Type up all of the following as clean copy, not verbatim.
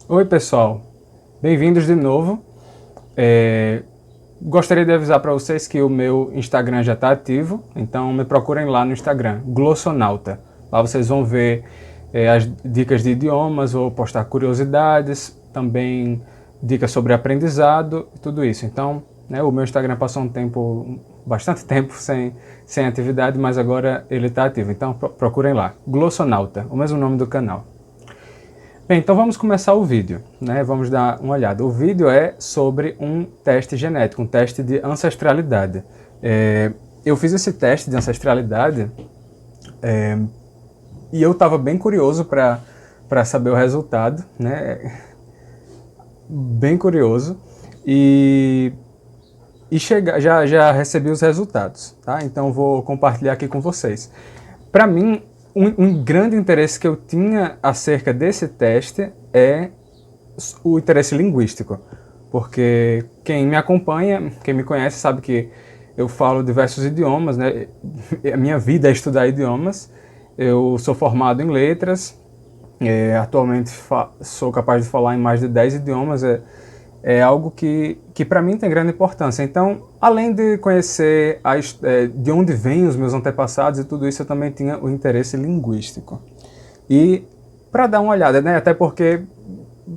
Oi pessoal, bem-vindos de novo. Gostaria de avisar para vocês que o meu Instagram já está ativo, então me procurem lá no Instagram, Glossonauta. Lá vocês vão ver as dicas de idiomas, vou postar curiosidades, também dicas sobre aprendizado e tudo isso. Então, o meu Instagram passou bastante tempo sem atividade, mas agora ele está ativo. Então procurem lá, Glossonauta, o mesmo nome do canal. Bem, então vamos começar o vídeo, né? Vamos dar uma olhada. O vídeo é sobre um teste genético, um teste de ancestralidade. Eu fiz esse teste de ancestralidade e eu estava bem curioso para saber o resultado, né? Bem curioso. Já recebi os resultados, tá? Então vou compartilhar aqui com vocês. Para mim, um grande interesse que eu tinha acerca desse teste é o interesse linguístico, porque quem me acompanha, quem me conhece, sabe que eu falo diversos idiomas, né? A minha vida é estudar idiomas. Eu sou formado em letras, atualmente sou capaz de falar em mais de 10 idiomas. É algo que para mim tem grande importância. Então, além de conhecer de onde vêm os meus antepassados e tudo isso, eu também tinha o interesse linguístico. E para dar uma olhada, né? Até porque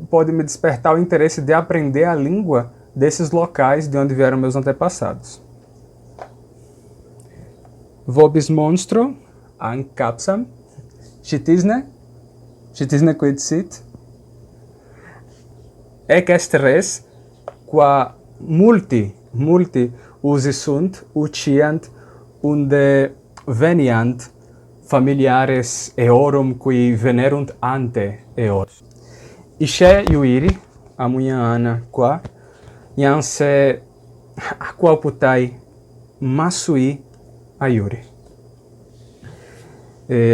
pode me despertar o interesse de aprender a língua desses locais de onde vieram meus antepassados. Vobis monstro, an capsam, šitisne quidsit, ec est res, qua multi usisunt, uciant, unde veniant familiares eorum qui venerunt ante eos. Ishe iuiri, amunha ana qua, yanse aquaputai masui ayuri.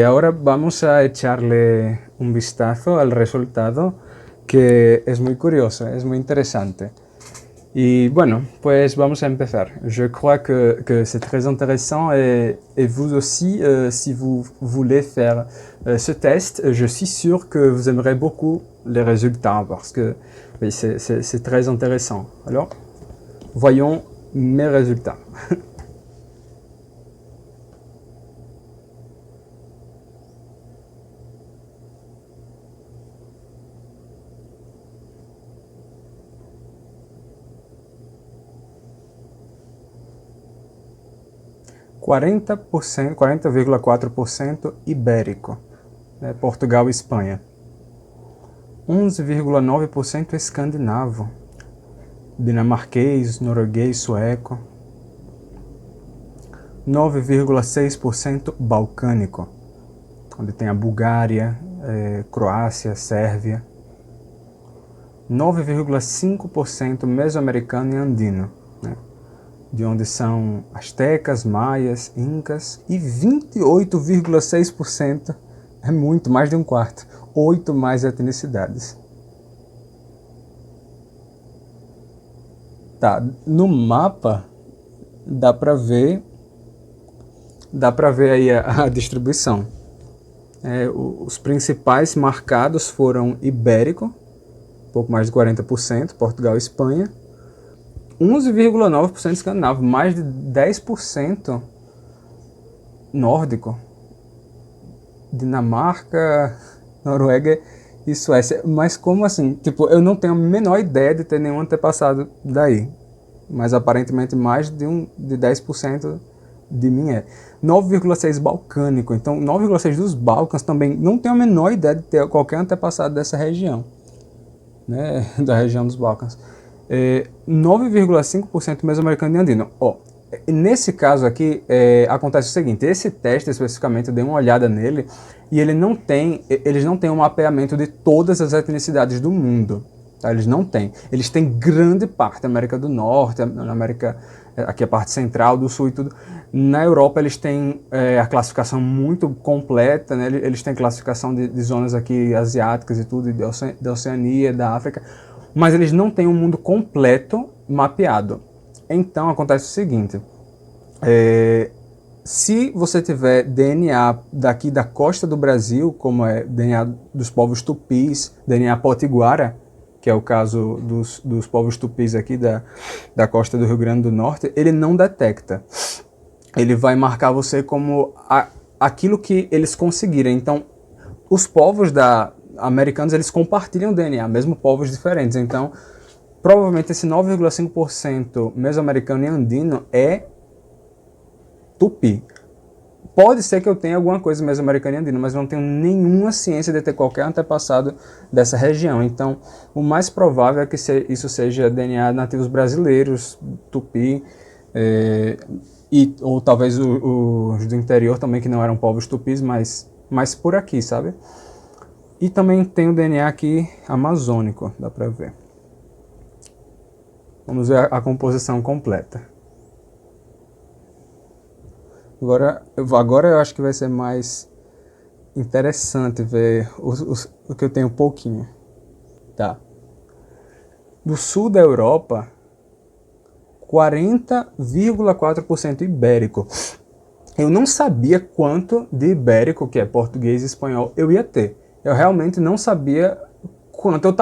Ahora vamos a echarle un vistazo al resultado, que es muy curioso, es muy interesante. Y bueno, pues vamos a empezar. Je crois que c'est très intéressant et vous aussi, si vous voulez faire ce test, je suis sûr que vous aimerez beaucoup les résultats parce que oui, c'est très intéressant. Alors, voyons mes résultats. 40%, 40,4% ibérico, né? Portugal e Espanha. 11,9% escandinavo, dinamarquês, norueguês, sueco. 9,6% balcânico, onde tem a Bulgária, Croácia, Sérvia. 9,5% mesoamericano e andino, né? De onde são astecas, maias, incas, e 28,6%, é muito, mais de um quarto, 8 mais etnicidades. Tá, no mapa dá para ver aí a distribuição. Os principais marcados foram ibérico, pouco mais de 40%, Portugal e Espanha. 11,9% escandinavo, mais de 10% nórdico, Dinamarca, Noruega e Suécia. Mas como assim? Tipo, eu não tenho a menor ideia de ter nenhum antepassado daí. Mas aparentemente mais de 10% de mim é. 9,6% balcânico. Então 9,6% dos Balcãs também não tenho a menor ideia de ter qualquer antepassado dessa região, né? Da região dos Balcãs. 9,5% mesoamericano e andino. Nesse caso aqui, acontece o seguinte: esse teste especificamente, eu dei uma olhada nele, e eles não têm um mapeamento de todas as etnicidades do mundo. Tá? Eles não têm. Eles têm grande parte, América do Norte, América, aqui a parte central, do Sul e tudo. Na Europa eles têm a classificação muito completa, né? Eles têm classificação de zonas aqui asiáticas e tudo, da Oceania, da África, mas eles não têm um mundo completo mapeado. Então acontece o seguinte: se você tiver DNA daqui da costa do Brasil, como é DNA dos povos tupis, DNA potiguara, que é o caso dos povos tupis aqui da costa do Rio Grande do Norte, ele não detecta. Ele vai marcar você como aquilo que eles conseguirem. Então, os povos americanos, eles compartilham DNA, mesmo povos diferentes. Então, provavelmente esse 9,5% mesoamericano e andino é tupi. Pode ser que eu tenha alguma coisa mesoamericana e andina, mas não tenho nenhuma ciência de ter qualquer antepassado dessa região. Então, o mais provável é que isso seja DNA nativos brasileiros, tupi, ou talvez os do interior também, que não eram povos tupis, mas por aqui, sabe? E também tem o DNA aqui amazônico, dá pra ver. Vamos ver a composição completa. Agora eu acho que vai ser mais interessante ver o que eu tenho pouquinho. Tá. Do sul da Europa, 40,4% ibérico. Eu não sabia quanto de ibérico, que é português e espanhol, eu ia ter. Eu realmente não sabia quanto.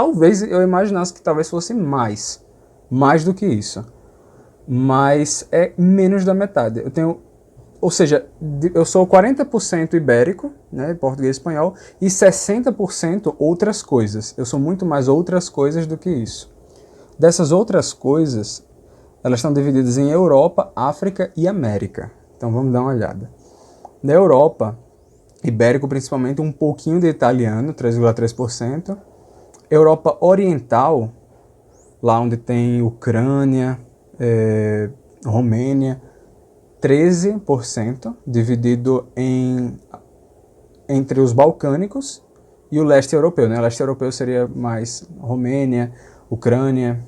Eu imaginasse que talvez fosse mais do que isso. Mas é menos da metade. Ou seja, eu sou 40% ibérico, né, português e espanhol, e 60% outras coisas. Eu sou muito mais outras coisas do que isso. Dessas outras coisas, elas estão divididas em Europa, África e América. Então vamos dar uma olhada. Na Europa, ibérico principalmente, um pouquinho de italiano, 3,3%. Europa Oriental, lá onde tem Ucrânia, Romênia, 13%, dividido entre os balcânicos e o leste europeu, né? O leste europeu seria mais Romênia, Ucrânia,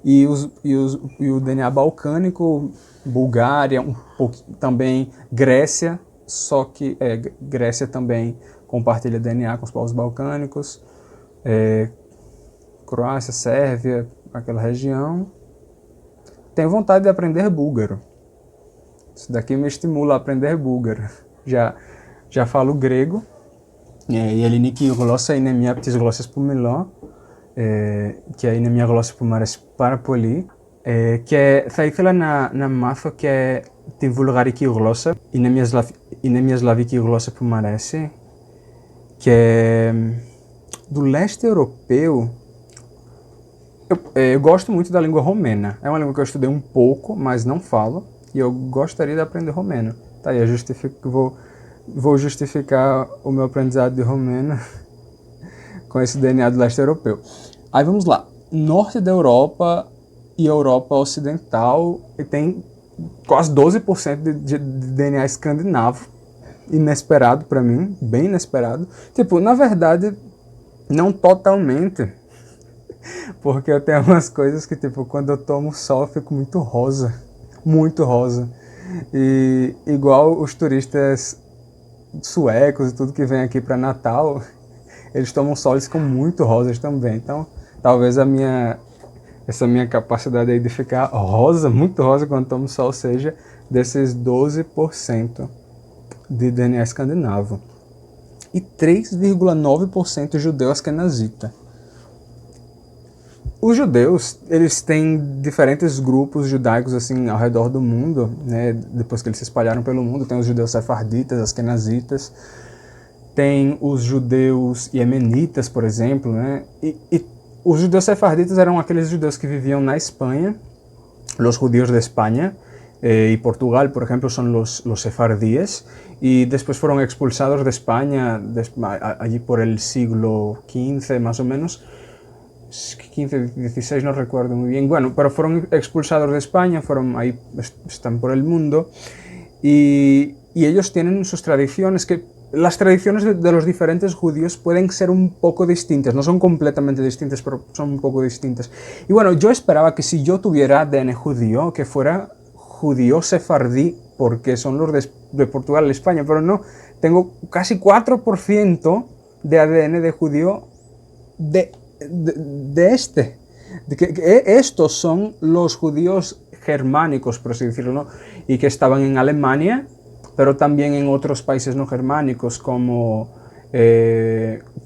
e o DNA balcânico, Bulgária, um pouco, também Grécia, só que Grécia também compartilha DNA com os povos balcânicos, Croácia, Sérvia, aquela região. Tenho vontade de aprender búlgaro. Isso daqui me estimula a aprender búlgaro. Já falo grego. Η ελληνική γλώσσα είναι μία από τις γλώσσες που μιλώ και είναι μια γλώσσα που μου αρέσει πάρα πολύ. Και θα ήθελα να μάθω και τη βουλγαρική γλώσσα. Είναι μια σλαβική γλώσσα που μου αρέσει. Και do leste europeu, eu gosto muito da língua romena. É uma língua que eu estudei um pouco, mas não falo. E eu gostaria de aprender romeno. Tá aí, vou justificar o meu aprendizado de romeno com esse DNA do leste europeu. Aí vamos lá. Norte da Europa e Europa Ocidental tem quase 12% de DNA escandinavo. Inesperado pra mim, bem inesperado. Tipo, na verdade, não totalmente. Porque eu tenho algumas coisas que, tipo, quando eu tomo sol eu fico muito rosa. Muito rosa. E igual os turistas suecos e tudo que vem aqui para Natal, eles tomam sol e ficam muito rosas também. Então, talvez essa minha capacidade aí de ficar rosa, muito rosa quando tomo sol, seja desses 12% de DNA escandinavo. E 3,9% judeu askenazita. Os judeus, eles têm diferentes grupos judaicos assim ao redor do mundo, né? Depois que eles se espalharam pelo mundo, tem os judeus sefarditas, askenazitas, tem os judeus iemenitas, por exemplo, né? E os judeus sefarditas eram aqueles judeus que viviam na Espanha, os judíos de Espanha e Portugal, por exemplo, são os sefardíes, e depois foram expulsados de Espanha allí por el siglo XV, más o menos, 15, 16, no recuerdo muy bien. Bueno, pero fueron expulsados de España, están por el mundo, y ellos tienen sus tradiciones, que las tradiciones de los diferentes judíos pueden ser un poco distintas, no son completamente distintas, pero son un poco distintas. Y bueno, yo esperaba que si yo tuviera ADN judío, que fuera judío sefardí, porque son los de Portugal y España, pero no, tengo casi 4% de ADN de judío estos son los judíos germánicos, por así decirlo, ¿no? Y que estaban en Alemania, pero también en otros países no germánicos como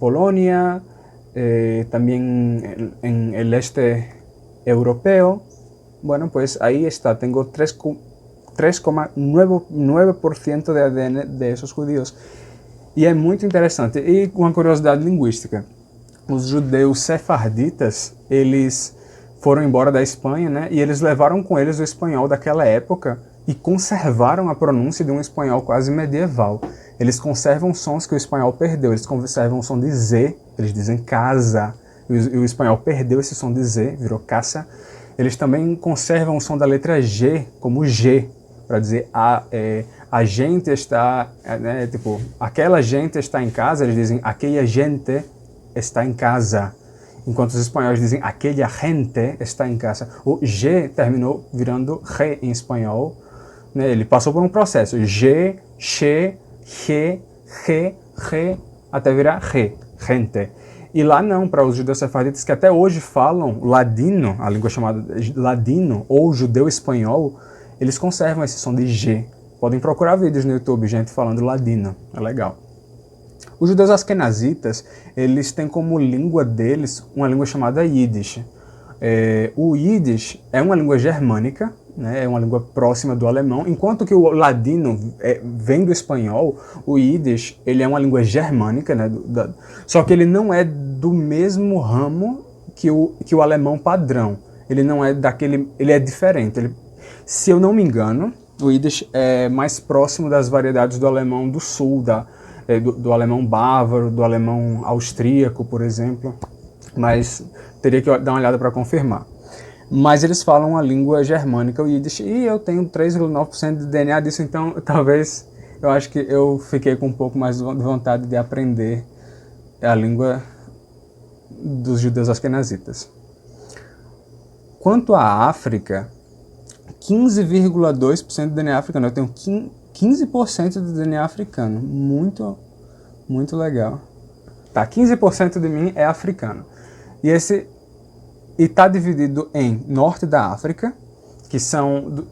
Polonia, también en el este europeo. Bueno, pues ahí está, tengo 3,9% de ADN de esos judíos. E é muito interessante. E uma curiosidade linguística. Os judeus sefarditas, eles foram embora da Espanha, né? E eles levaram com eles o espanhol daquela época e conservaram a pronúncia de um espanhol quase medieval. Eles conservam sons que o espanhol perdeu. Eles conservam o som de Z, eles dizem casa. E o espanhol perdeu esse som de Z, virou casa. Eles também conservam o som da letra G como G, para dizer a gente está, né, tipo, aquela gente está em casa, eles dizem aquella gente está em casa. Enquanto os espanhóis dizem aquella gente está em casa. O G terminou virando re em espanhol, né? Ele passou por um processo. G, che, ge, ge, re, até virar re, gente. E lá não, para os judeus sefarditas que até hoje falam ladino, a língua chamada ladino, ou judeu-espanhol, eles conservam esse som de G. Podem procurar vídeos no YouTube, gente falando ladino, é legal. Os judeus askenazitas, eles têm como língua deles uma língua chamada Yiddish. O Yiddish é uma língua germânica, né, é uma língua próxima do alemão, enquanto que o ladino vem do espanhol, o Yiddish ele é uma língua germânica, né, só que ele não é do mesmo ramo que o alemão padrão. Ele não é daquele, ele é diferente. Se eu não me engano, o Yiddish é mais próximo das variedades do alemão do sul, do alemão bávaro, do alemão austríaco, por exemplo, mas teria que dar uma olhada para confirmar. Mas eles falam a língua germânica, o Yiddish, e eu tenho 3,9% de DNA disso, então talvez eu acho que eu fiquei com um pouco mais de vontade de aprender a língua dos judeus askenazitas. Quanto à África, 15,2% de DNA africano. Eu tenho 15% de DNA africano. Muito, muito legal. Tá, 15% de mim é africano. E está dividido em norte da África, que são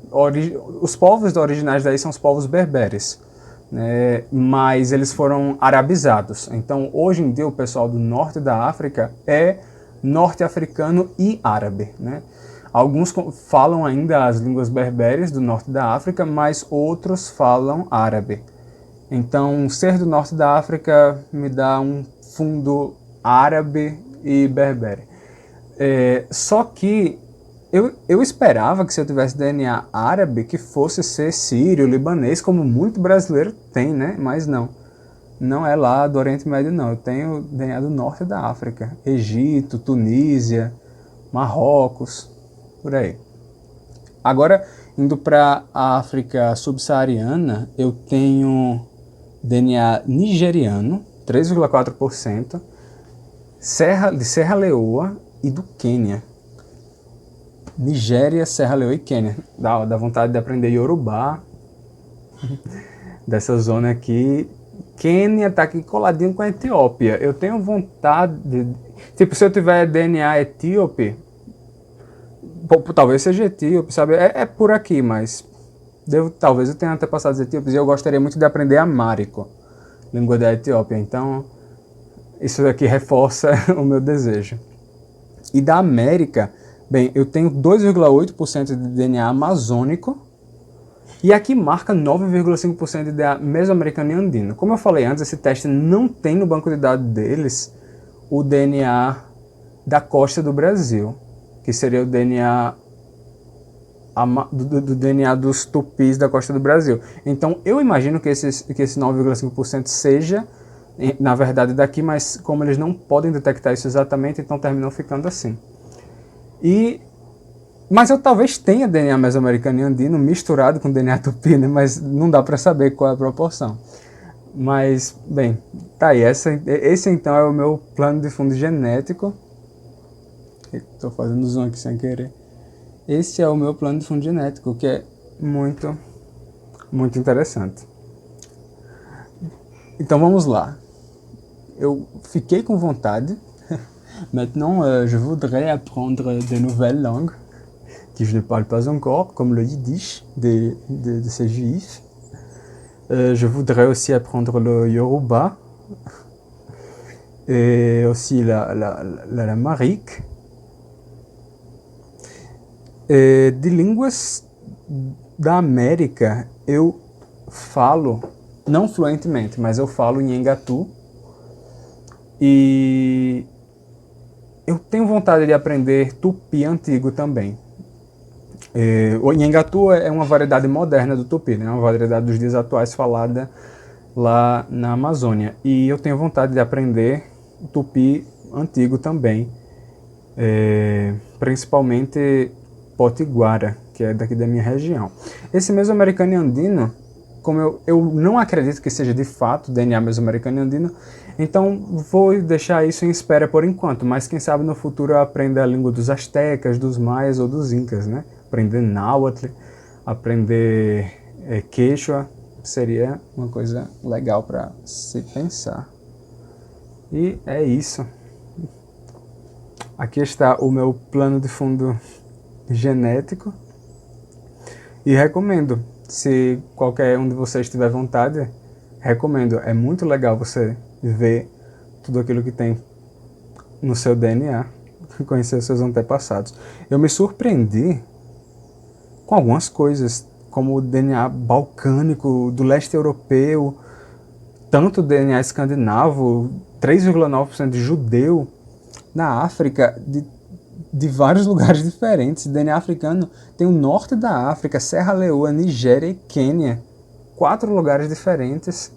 os povos originais daí são os povos berberes, né? Mas eles foram arabizados. Então, hoje em dia, o pessoal do norte da África é norte-africano e árabe, né? Alguns falam ainda as línguas berberes do norte da África, mas outros falam árabe. Então, ser do norte da África me dá um fundo árabe e berbere. Só que eu esperava que se eu tivesse DNA árabe, que fosse ser sírio, libanês, como muito brasileiro tem, né? Mas não. Não é lá do Oriente Médio, não. Eu tenho DNA do norte da África. Egito, Tunísia, Marrocos, por aí. Agora, indo para a África subsaariana, eu tenho DNA nigeriano, 3,4%, de Serra Leoa e do Quênia. Nigéria, Serra Leoa e Quênia. Dá vontade de aprender Yorubá, dessa zona aqui. Quênia tá aqui coladinho com a Etiópia. Eu tenho vontade de... Tipo, se eu tiver DNA etíope, talvez seja etíope, sabe? É por aqui, mas talvez eu tenha antepassados etíopes e eu gostaria muito de aprender amárico, língua da Etiópia. Então, isso aqui reforça o meu desejo. E da América, bem, eu tenho 2,8% de DNA amazônico e aqui marca 9,5% de DNA mesoamericano e andino. Como eu falei antes, esse teste não tem no banco de dados deles o DNA da costa do Brasil, que seria o DNA do DNA dos tupis da costa do Brasil. Então, eu imagino que esse 9,5% seja, na verdade, daqui, mas como eles não podem detectar isso exatamente, então terminam ficando assim. Mas eu talvez tenha DNA mesoamericano e andino misturado com DNA tupi, né? Mas não dá para saber qual é a proporção. Mas, bem, tá aí. Esse então é o meu plano de fundo genético. Estou fazendo zoom aqui sem querer. Esse é o meu plano de fundo genético, que é muito, muito interessante. Então vamos lá. Eu fiquei com vontade. Maintenant, je voudrais apprendre de nouvelles langues que je ne parle pas encore, comme le yiddish de ces juifs. Je voudrais aussi apprendre le yoruba. et aussi l'amérique. De línguas da América, eu falo, não fluentemente, mas eu falo Nhengatu. E eu tenho vontade de aprender tupi antigo também. O Nhengatu é uma variedade moderna do tupi, né? Uma variedade dos dias atuais falada lá na Amazônia. E eu tenho vontade de aprender o tupi antigo também, principalmente potiguara, que é daqui da minha região. Esse mesoamericano e andino, como eu não acredito que seja de fato DNA mesoamericano e andino, então vou deixar isso em espera por enquanto, mas quem sabe no futuro eu aprenda a língua dos astecas, dos maias ou dos incas, né? Aprender náhuatl, aprender quechua, seria uma coisa legal para se pensar. E é isso. Aqui está o meu plano de fundo genético e recomendo, se qualquer um de vocês tiver vontade, recomendo. É muito legal você ver tudo aquilo que tem no seu DNA, conhecer os seus antepassados. Eu me surpreendi com algumas coisas, como o DNA balcânico, do leste europeu, tanto o DNA escandinavo, 3,9% de judeu, na África, de vários lugares diferentes. O DNA africano tem o norte da África, Serra Leoa, Nigéria e Quênia. 4 lugares diferentes.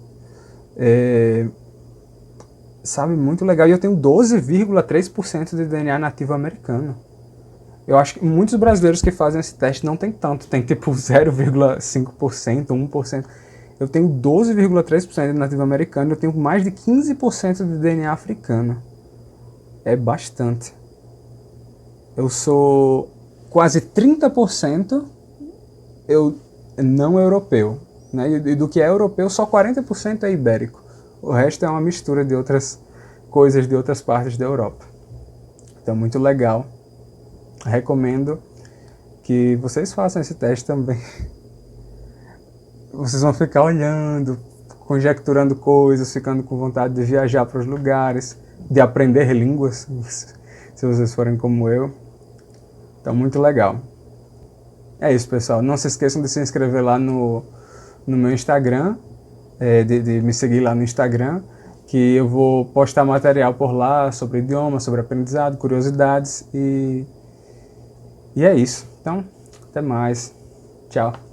Sabe, muito legal. E eu tenho 12,3% de DNA nativo americano. Eu acho que muitos brasileiros que fazem esse teste não tem tanto. Tem tipo 0,5%, 1%. Eu tenho 12,3% de nativo americano. Eu tenho mais de 15% de DNA africano. É bastante. Eu sou quase 30% não europeu, né? E do que é europeu, só 40% é ibérico. O resto é uma mistura de outras coisas de outras partes da Europa. Então, muito legal. Recomendo que vocês façam esse teste também. Vocês vão ficar olhando, conjecturando coisas, ficando com vontade de viajar para os lugares, de aprender línguas, se vocês forem como eu. Então, muito legal. É isso, pessoal. Não se esqueçam de se inscrever lá no meu Instagram, de me seguir lá no Instagram, que eu vou postar material por lá sobre idioma, sobre aprendizado, curiosidades e é isso. Então, até mais. Tchau.